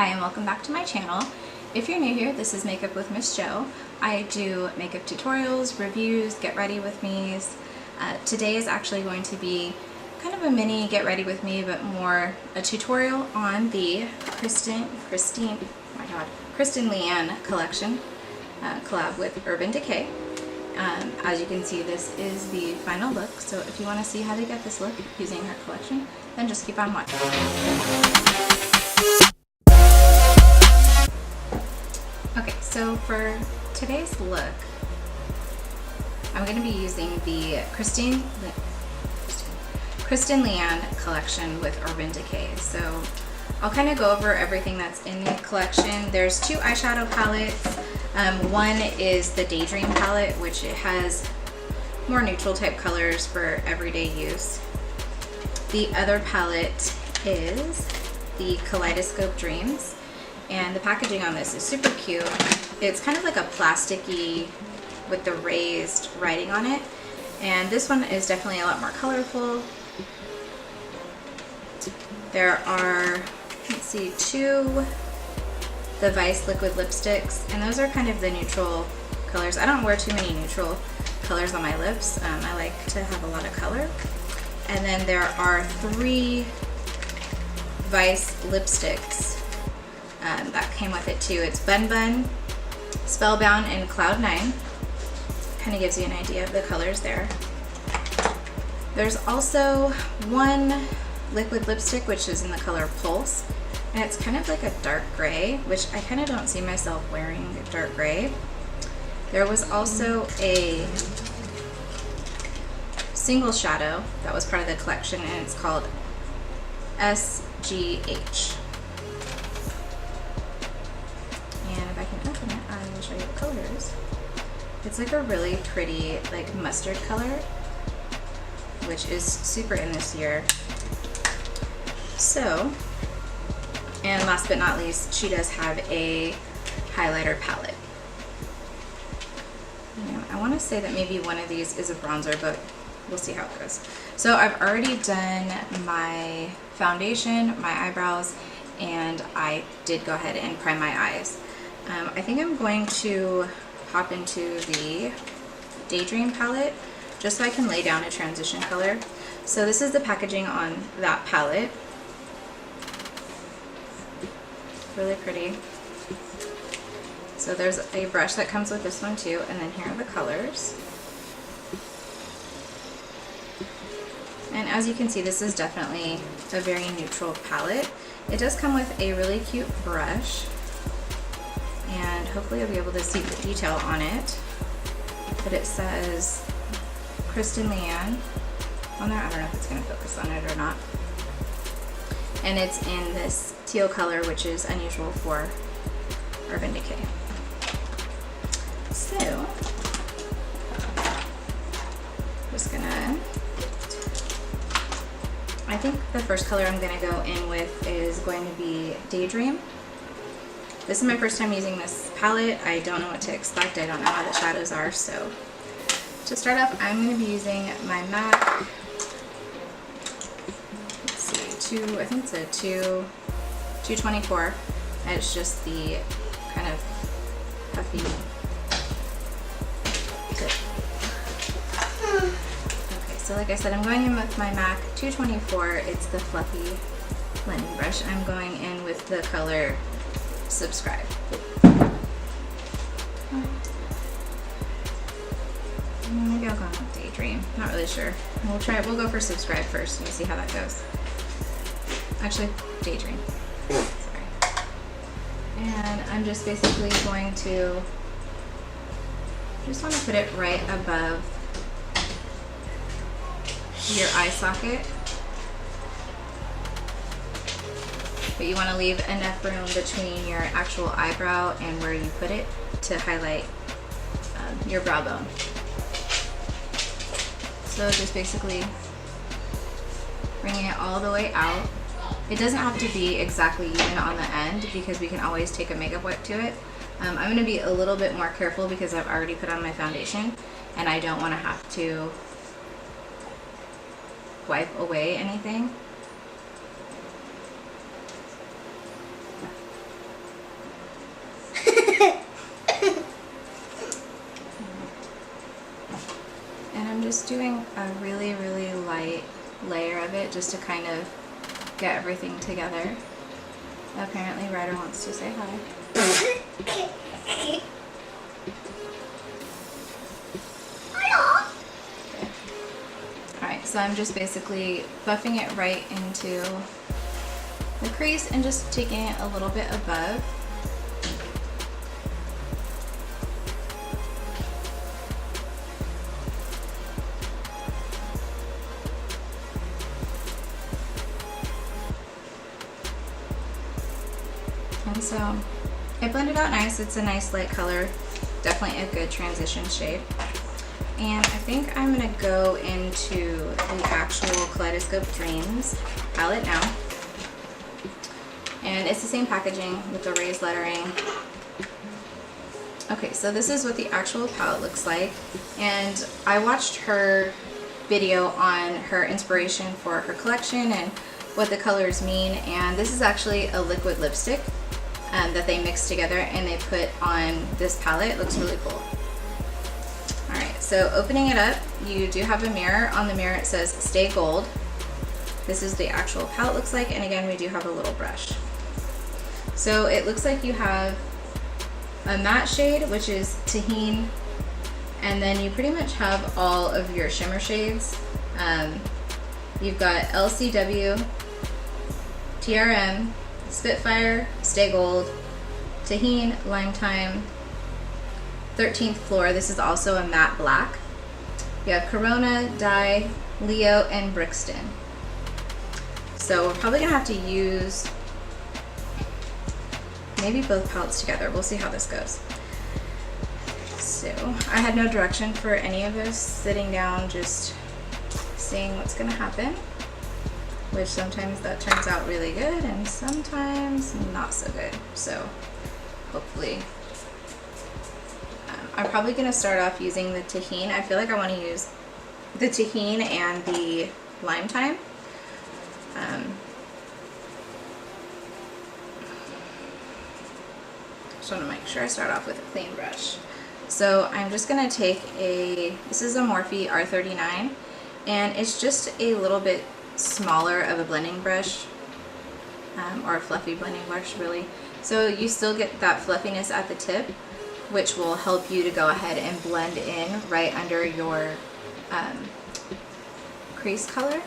Hi and welcome back to my channel. If you're new here, this is Makeup with Miss Jo. I do makeup tutorials, reviews, get ready with me's. Today is actually going to be kind of a mini get ready with me, but more a tutorial on the Kristen Leanne collection collab with Decay. As you can see, this is the final look, so if you want to see how to get this look using her collection, then just keep on watching. Okay, so for today's look, I'm going to be using the Kristen Leanne collection with Urban Decay. So I'll kind of go over everything that's in the collection. There's two eyeshadow palettes. One is the Daydream Palette, which it has more neutral type colors for everyday use. The other palette is the Kaleidoscope Dreams. And the packaging on this is super cute. It's kind of like a plasticky with the raised writing on it. And this one is definitely a lot more colorful. There are, let's see, two the Vice liquid lipsticks, and those are kind of the neutral colors. I don't wear too many neutral colors on my lips. I like to have a lot of color. And then there are three Vice lipsticks that came with it too. It's Bun Bun, Spellbound, and Cloud 9. Kind of gives you an idea of the colors there. There's also one liquid lipstick which is in the color Pulse, and it's kind of like a dark gray, which I kind of don't see myself wearing dark gray. There was also a single shadow that was part of the collection, and it's called SGH. And if I can open it, I will show you the colors. It's like a really pretty, like, mustard color, which is super in this year. So, and last but not least, she does have a highlighter palette. And I want to say that maybe one of these is a bronzer, but we'll see how it goes. So I've already done my foundation, my eyebrows, and I did go ahead and prime my eyes. I think I'm going to hop into the Daydream palette just so I can lay down a transition color. So this is the packaging on that palette. Really pretty. So there's a brush that comes with this one too, and then here are the colors. And as you can see, this is definitely a very neutral palette. It does come with a really cute brush, and hopefully you'll be able to see the detail on it. But it says Kristen Leanne on there. I don't know if it's going to focus on it or not. And it's in this teal color, which is unusual for Urban Decay. So, just gonna, I think the first color I'm gonna go in with is going to be Daydream. This is my first time using this palette. I don't know what to expect. I don't know how the shadows are. So to start off, I'm going to be using my MAC. Let's see, I think it's a 224. And it's just the kind of puffy tip. Okay, so like I said, I'm going in with my MAC 224. It's the fluffy blending brush. I'm going in with the color Subscribe. Maybe I'll go with Daydream. Not really sure. We'll go for Subscribe first and see how that goes. Actually, Daydream. Sorry. And I'm just basically going to want to put it right above your eye socket. But you want to leave enough room between your actual eyebrow and where you put it to highlight your brow bone. So just basically bringing it all the way out. It doesn't have to be exactly even on the end because we can always take a makeup wipe to it. I'm going to be a little bit more careful because I've already put on my foundation and I don't want to have to wipe away anything. really, really light layer of it just to kind of get everything together. Apparently Ryder wants to say hi. Alright, so I'm just basically buffing it right into the crease and just taking it a little bit above. And so it blended out nice. It's a nice light color, definitely a good transition shade. And I think I'm gonna go into the actual Kaleidoscope Dreams palette now. And it's the same packaging with the raised lettering. Okay, so this is what the actual palette looks like. And I watched her video on her inspiration for her collection and what the colors mean. And this is actually a liquid lipstick that they mixed together and they put on this palette. It looks really cool. Alright, so opening it up, you do have a mirror. On the mirror it says Stay Gold. This is the actual palette looks like, and again we do have a little brush. So it looks like you have a matte shade, which is Tahine, and then you pretty much have all of your shimmer shades. You've got LCW, TRM, Spitfire, Stay Gold, Tahine, Lime Time, 13th Floor. This is also a matte black. You have Corona, Dye, Leo, and Brixton. So we're probably gonna have to use maybe both palettes together. We'll see how this goes. So I had no direction for any of this, sitting down just seeing what's gonna happen, which sometimes that turns out really good and sometimes not so good. So hopefully, I'm probably gonna start off using the Tahine. I feel like I wanna use the Tahine and the Lime Time. Just wanna make sure I start off with a clean brush. So I'm just gonna take this is a Morphe R39, and it's just a little bit smaller of a blending brush, or a fluffy blending brush really. So you still get that fluffiness at the tip, which will help you to go ahead and blend in right under your crease color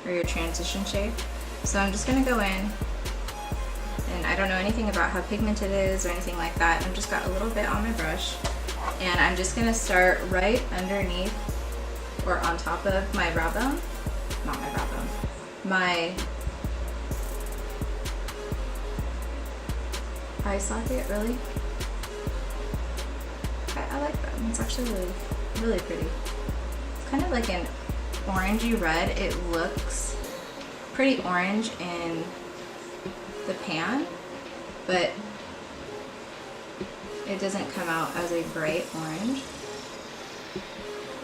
or your transition shade. So I'm just gonna go in, and I don't know anything about how pigmented it is or anything like that. I've just got a little bit on my brush, and I'm just gonna start right underneath or on top of my brow bone. Not my brow bone. My eye socket, really. I like that. It's actually really, really pretty. It's kind of like an orangey red. It looks pretty orange in the pan, but it doesn't come out as a bright orange.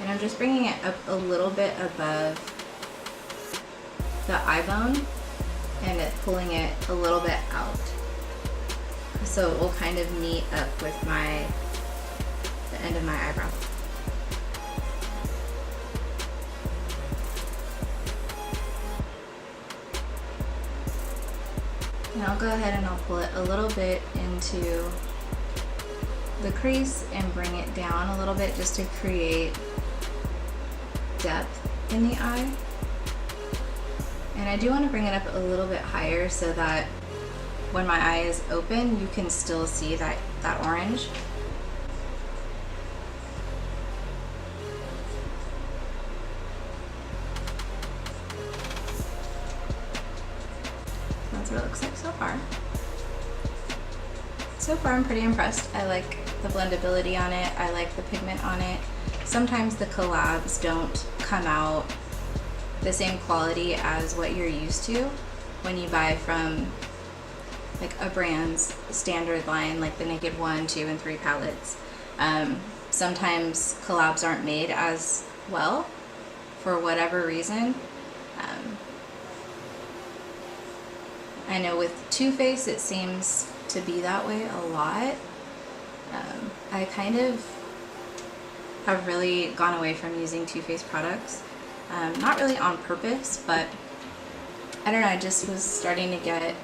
And I'm just bringing it up a little bit above the eye bone and pulling it a little bit out, so it will kind of meet up with the end of my eyebrow. And I'll go ahead and I'll pull it a little bit into the crease and bring it down a little bit just to create depth in the eye. And I do want to bring it up a little bit higher so that when my eye is open, you can still see that orange. That's what it looks like so far. So far I'm pretty impressed. I like the blendability on it. I like the pigment on it. Sometimes the collabs don't come out the same quality as what you're used to when you buy from like a brand's standard line, like the Naked 1, 2, and 3 palettes. Sometimes collabs aren't made as well for whatever reason. I know with Too Faced it seems to be that way a lot. have really gone away from using Too Faced products. Not really on purpose, but I don't know, I just was starting to get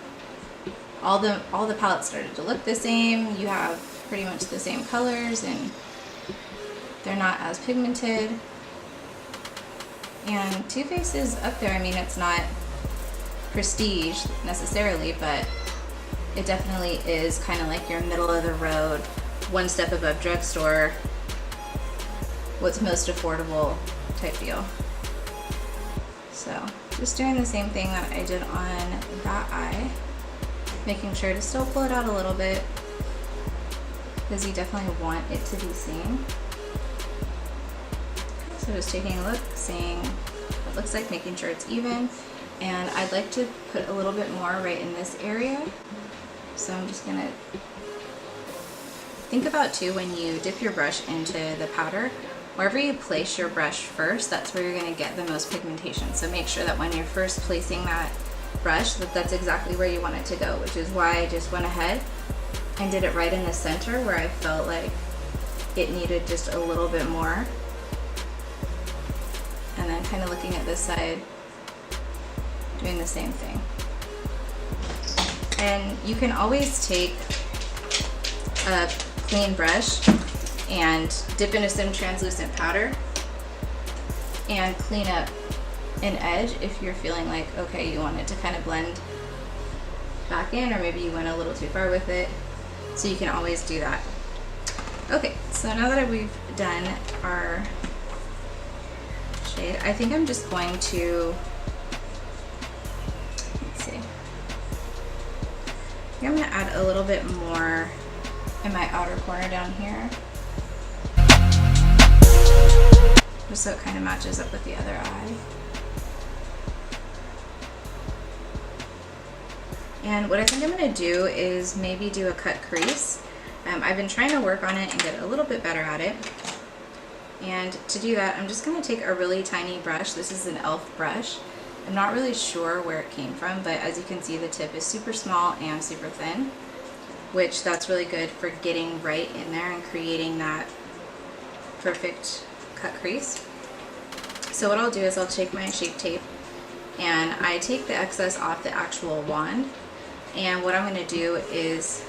all the palettes started to look the same. You have pretty much the same colors and they're not as pigmented. And Too Faced is up there. I mean, it's not prestige necessarily, but it definitely is kind of like your middle of the road, one step above drugstore, what's most affordable type deal. So just doing the same thing that I did on that eye, making sure to still pull it out a little bit because you definitely want it to be seen. So just taking a look, seeing what it looks like, making sure it's even. And I'd like to put a little bit more right in this area. So I'm just gonna think about too, when you dip your brush into the powder, wherever you place your brush first, that's where you're gonna get the most pigmentation. So make sure that when you're first placing that brush, that's exactly where you want it to go, which is why I just went ahead and did it right in the center where I felt like it needed just a little bit more. And then kind of looking at this side, doing the same thing. And you can always take a clean brush and dip into some translucent powder and clean up an edge if you're feeling like, okay, you want it to kind of blend back in, or maybe you went a little too far with it. So you can always do that. Okay, so now that we've done our shade, I think I'm just going to, let's see, I think I'm going to add a little bit more in my outer corner down here, just so it kind of matches up with the other eye. And what I think I'm going to do is maybe do a cut crease. I've been trying to work on it and get a little bit better at it. And to do that, I'm just going to take a really tiny brush. This is an e.l.f. brush. I'm not really sure where it came from, but as you can see, the tip is super small and super thin, which that's really good for getting right in there and creating that perfect cut crease. So what I'll do is I'll take my Shape Tape and I take the excess off the actual wand. And what I'm going to do is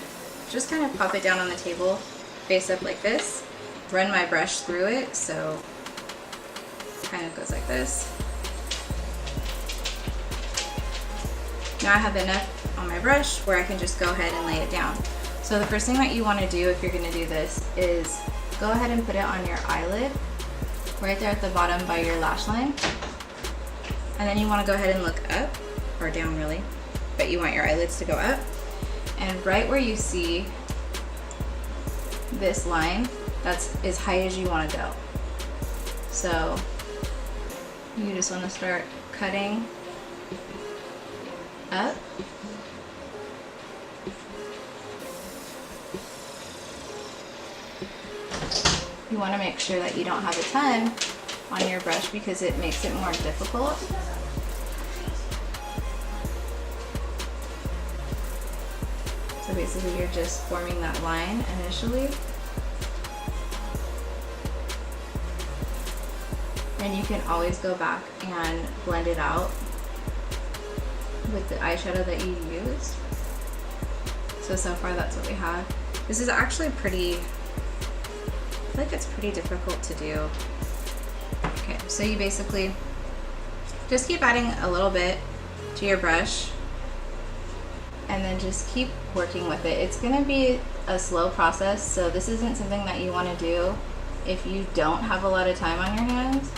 just kind of pop it down on the table, face up like this, run my brush through it, so it kind of goes like this. Now I have enough on my brush where I can just go ahead and lay it down. So the first thing that you want to do if you're going to do this is go ahead and put it on your eyelid, right there at the bottom by your lash line. And then you want to go ahead and look up, or down really, but you want your eyelids to go up. And right where you see this line, that's as high as you want to go. So you just want to start cutting up. You want to make sure that you don't have a ton on your brush because it makes it more difficult. So basically you're just forming that line initially. And you can always go back and blend it out with the eyeshadow that you used. So far that's what we have. This is actually pretty, I feel like it's pretty difficult to do. Okay, so you basically just keep adding a little bit to your brush and then just keep working with it. It's gonna be a slow process, so this isn't something that you wanna do if you don't have a lot of time on your hands.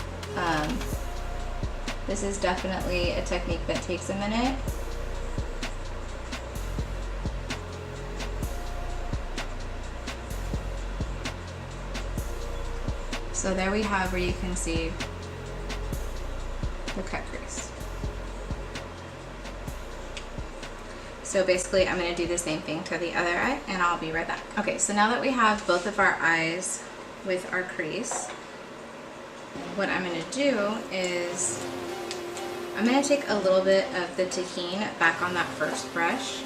This is definitely a technique that takes a minute. So there we have where you can see the cut crease. So basically I'm going to do the same thing to the other eye and I'll be right back. Okay, so now that we have both of our eyes with our crease, what I'm going to do is I'm going to take a little bit of the Decay back on that first brush,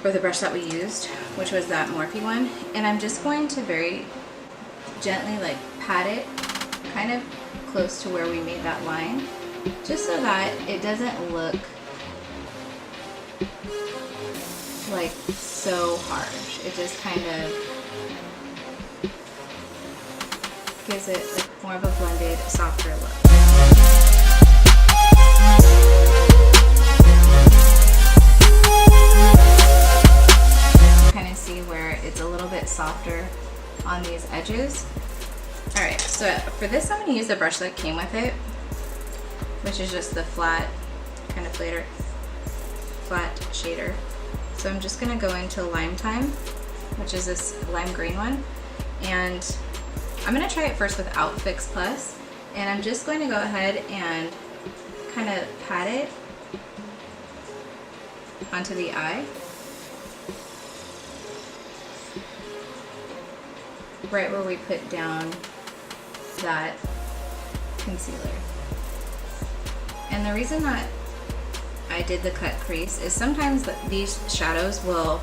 or the brush that we used, which was that Morphe one, and I'm just going to very gently like pat it kind of close to where we made that line, just so that it doesn't look like so harsh. It just kind of gives it like more of a blended, softer look. Kind of see where it's a little bit softer on these edges. Alright, so for this I'm going to use the brush that came with it, which is just the flat, kind of flat shader. So I'm just going to go into Lime Time, which is this lime green one, and I'm going to try it first without Fix Plus, and I'm just going to go ahead and kind of pat it onto the eye, right where we put down that concealer. And the reason that I did the cut crease is sometimes these shadows will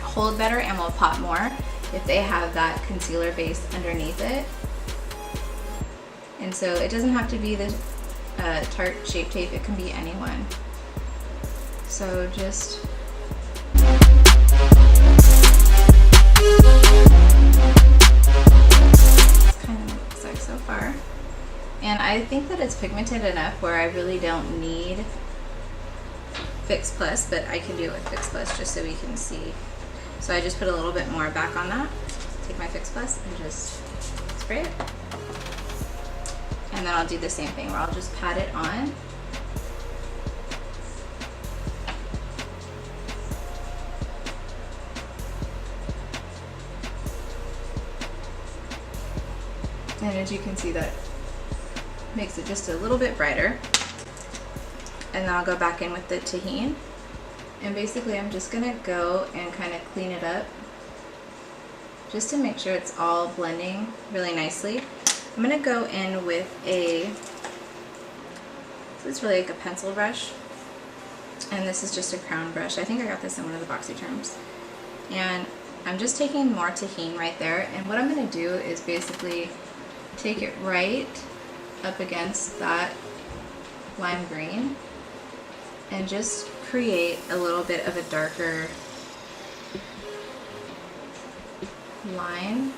hold better and will pop more if they have that concealer base underneath it. And so it doesn't have to be the Tarte Shape Tape, it can be any one. So just kind of looks like so far. And I think that it's pigmented enough where I really don't need Fix Plus, but I can do it with Fix Plus just so we can see. So I just put a little bit more back on that. Take my Fix Plus and just spray it. And then I'll do the same thing where I'll just pat it on. And as you can see, that makes it just a little bit brighter. And then I'll go back in with the Tahine. And basically I'm just gonna go and kind of clean it up just to make sure it's all blending really nicely. I'm gonna go in with this is really like a pencil brush, and this is just a crown brush. I think I got this in one of the BoxyCharms. And I'm just taking more Tahine right there, and what I'm gonna do is basically take it right up against that lime green and just create a little bit of a darker line.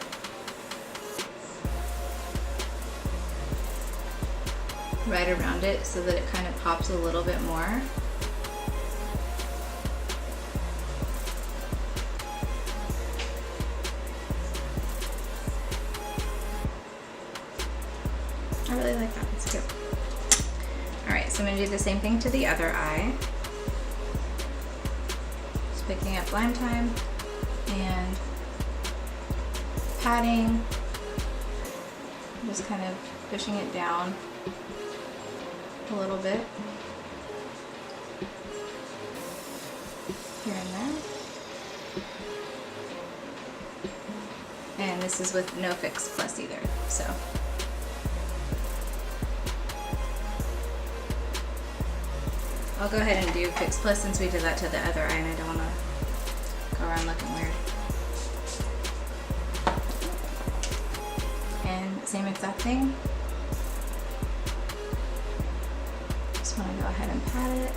Right around it so that it kind of pops a little bit more. I really like that, it's cute. Alright, so I'm going to do the same thing to the other eye. Just picking up Lime Time and patting, just kind of pushing it down a little bit here and there. And this is with no Fix Plus either, so. I'll go ahead and do Fix Plus since we did that to the other eye and I don't want to go around looking weird. And same exact thing. Just want to go ahead and pat it.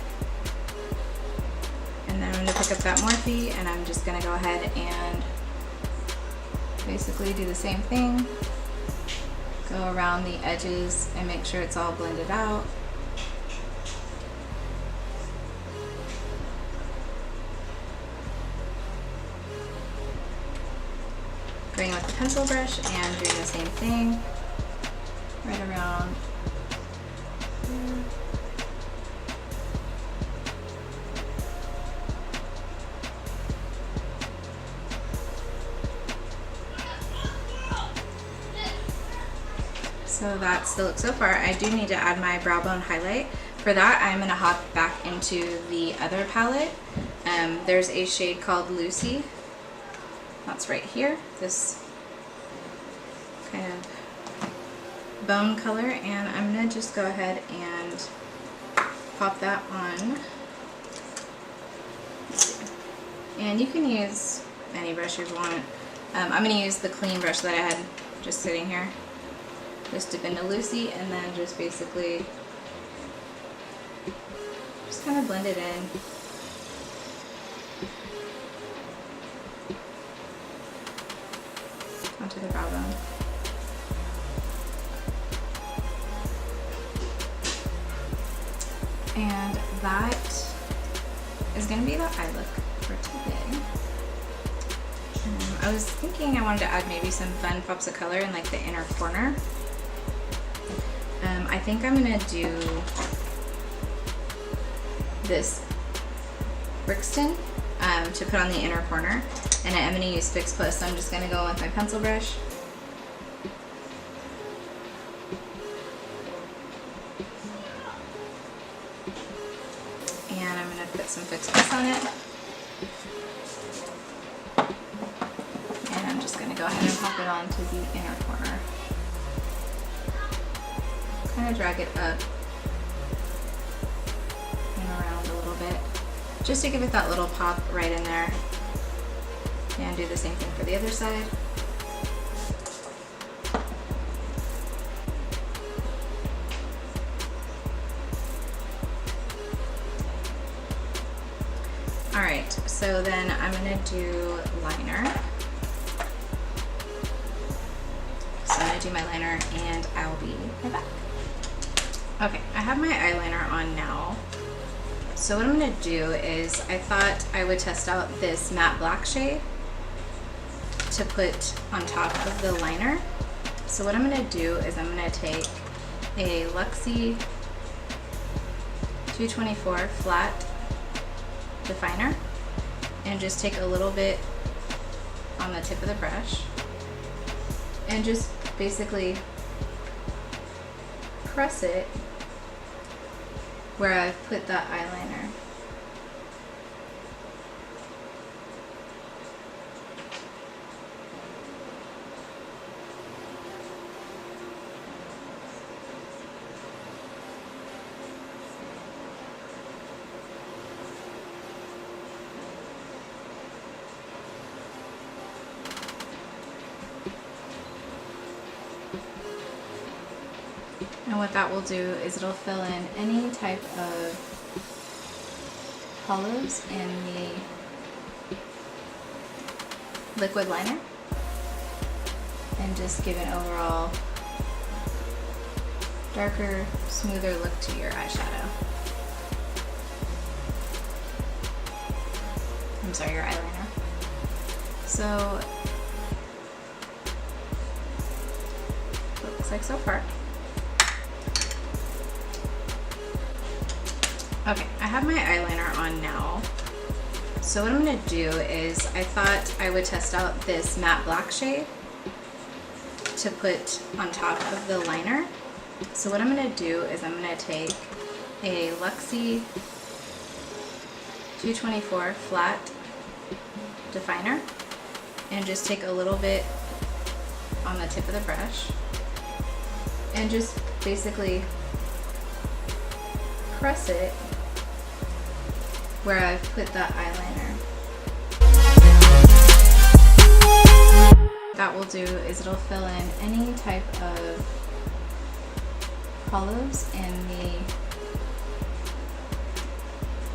And then I'm going to pick up that Morphe and I'm just going to go ahead and basically do the same thing. Go around the edges and make sure it's all blended out. Going with the pencil brush and doing the same thing right around here. So that's the look so far. I do need to add my brow bone highlight. For that, I'm going to hop back into the other palette. There's a shade called Lucy. That's right here, this kind of bone color, and I'm going to just go ahead and pop that on. And you can use any brush you want. I'm going to use the clean brush that I had just sitting here. Just dip into Lucy and then just basically just kind of blend it in. Onto the brow bone. And that is going to be the eye look for today. I was thinking I wanted to add maybe some fun pops of color in like the inner corner. I think I'm going to do this Kristen to put on the inner corner, and I'm going to use Fix Plus, so I'm just going to go with my pencil brush. And I'm going to put some Fix Plus on it. And I'm just going to go ahead and pop it onto the inner corner. Kind of drag it up and around a little bit, just to give it that little pop right in there. And do the same thing for the other side. Alright, so then I'm going to do liner. So I'm going to do my liner and I'll be right back. Okay, I have my eyeliner on now. So what I'm going to do is I thought I would test out this matte black shade to put on top of the liner. So what I'm going to do is I'm going to take a Luxie 224 flat definer and just take a little bit on the tip of the brush and just basically press it where I've put that eyeliner. And what that will do is it'll fill in any type of hollows in the liquid liner and just give an overall darker, smoother look to your eyeshadow. I'm sorry, your eyeliner. So, it looks like so far. Okay, I have my eyeliner on now. So what I'm going to do is I thought I would test out this matte black shade to put on top of the liner. So what I'm going to do is I'm going to take a Luxie 224 flat definer and just take a little bit on the tip of the brush and just basically press it where I've put that eyeliner. What that will do is it'll fill in any type of hollows in the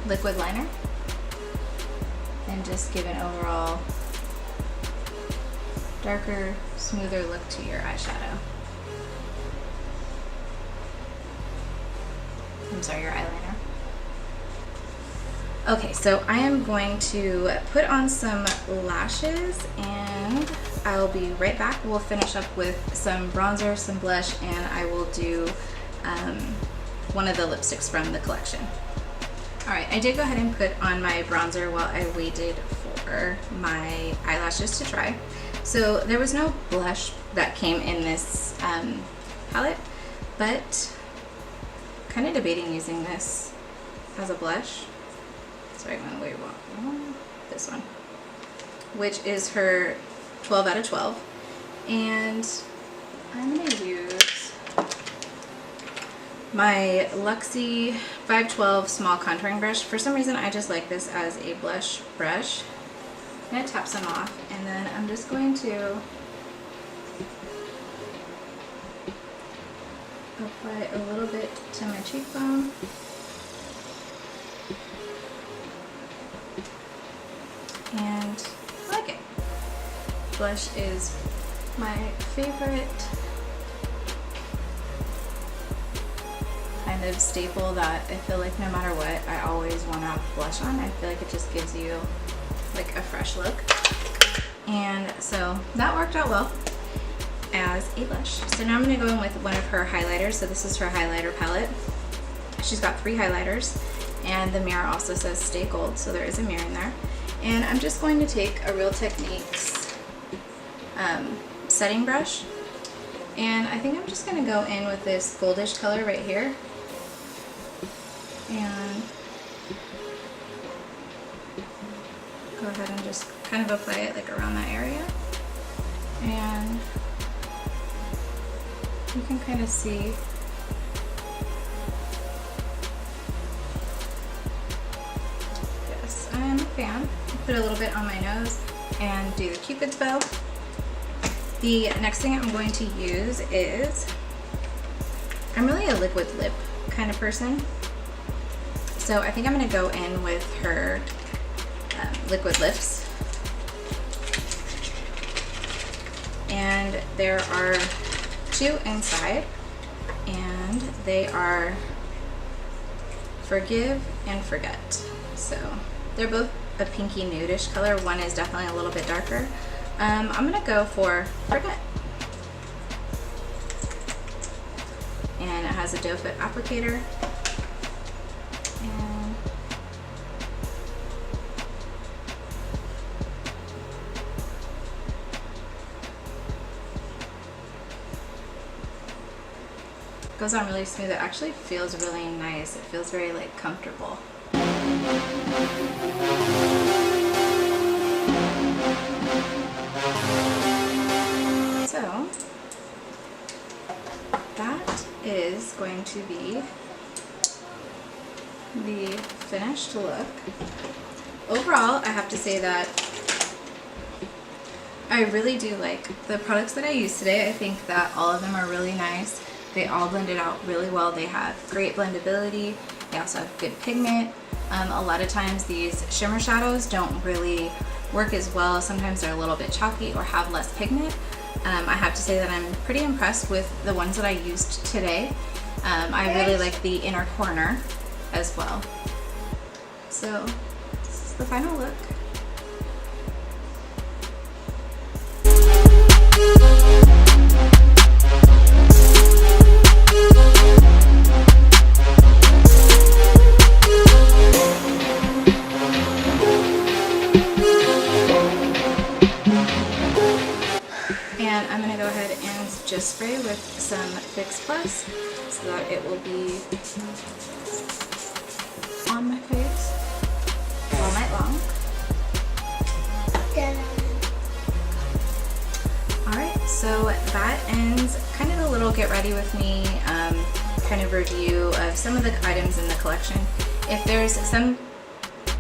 liquid liner and just give an overall darker, smoother look to your eyeshadow. I'm sorry, your eyeliner. Okay, so I am going to put on some lashes and I'll be right back. We'll finish up with some bronzer, some blush, and I will do one of the lipsticks from the collection. Alright, I did go ahead and put on my bronzer while I waited for my eyelashes to dry. So there was no blush that came in this palette, but kind of debating using this as a blush. So I'm going to wait this one, which is her 12 out of 12, and I'm going to use my Luxie 512 small contouring brush. For some reason I just like this as a blush brush. I'm going to tap some off and then I'm just going to apply a little bit to my cheekbone. And I like it. Blush is my favorite kind of staple that I feel like no matter what, I always want to have blush on. I feel like it just gives you like a fresh look. And so that worked out well as a blush. So now I'm going to go in with one of her highlighters. So this is her highlighter palette. She's got 3 highlighters, and the mirror also says Stay Gold, so there is a mirror in there. And I'm just going to take a Real Techniques setting brush, and I think I'm just going to go in with this goldish color right here, and go ahead and just kind of apply it like around that area. And you can kind of see yes, I am a fan. Put a little bit on my nose and do the Cupid's bow. The next thing I'm going to use is, I'm really a liquid lip kind of person, so I think I'm going to go in with her liquid lips. And there are 2 inside, and they are Forgive and Forget. So they're both a pinky nudish color. One is definitely a little bit darker. I'm gonna go for Forget. And it has a doe foot applicator. And it goes on really smooth. It actually feels really nice. It feels very like comfortable. So that is going to be the finished look. Overall, I have to say that I really do like the products that I used today. I think that all of them are really nice. They all blended out really well. They have great blendability. They also have good pigment. A lot of times these shimmer shadows don't really work as well. Sometimes they're a little bit chalky or have less pigment. I have to say that I'm pretty impressed with the ones that I used today. I really like the inner corner as well. So this is the final look. And I'm going to go ahead and just spray with some Fix Plus so that it will be on my face all night long. Alright, so that ends kind of a little get ready with me kind of review of some of the items in the collection. If there's some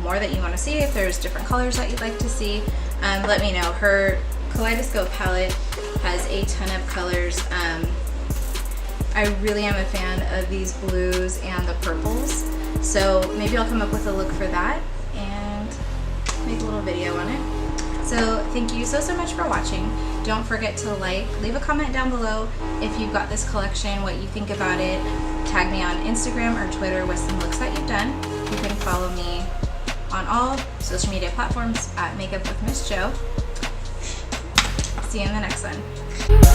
more that you want to see, if there's different colors that you'd like to see, let me know. Her Kaleidoscope palette has a ton of colors. I really am a fan of these blues and the purples, so maybe I'll come up with a look for that and make a little video on it. So thank you so much for watching. Don't forget to leave a comment down below if you've got this collection, what you think about it. Tag me on Instagram or Twitter with some looks that you've done. You can follow me on all social media platforms at Makeup with Miss Jo. See you in the next one.